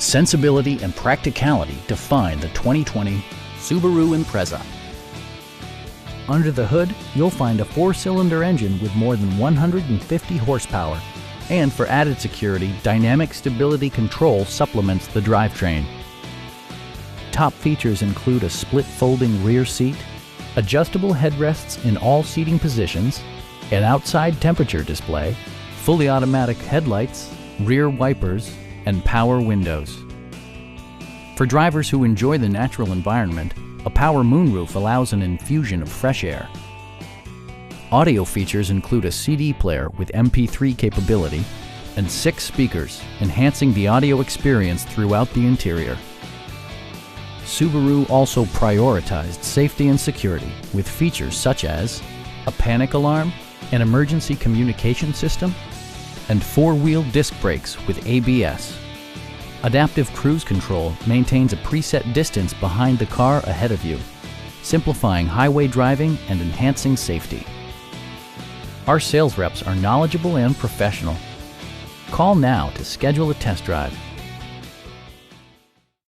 Sensibility and practicality define the 2020 Subaru Impreza. Under the hood, you'll find a 4-cylinder engine with more than 150 horsepower. And for added security, dynamic stability control supplements the drivetrain. Top features include a split folding rear seat, adjustable headrests in all seating positions, an outside temperature display, fully automatic headlights, rear wipers, and power windows. For drivers who enjoy the natural environment, a power moonroof allows an infusion of fresh air. Audio features include a CD player with MP3 capability and 6 speakers, enhancing the audio experience throughout the interior. Subaru also prioritized safety and security with features such as a panic alarm, an emergency communication system, and 4-wheel disc brakes with ABS. Adaptive Cruise Control maintains a preset distance behind the car ahead of you, simplifying highway driving and enhancing safety. Our sales reps are knowledgeable and professional. Call now to schedule a test drive.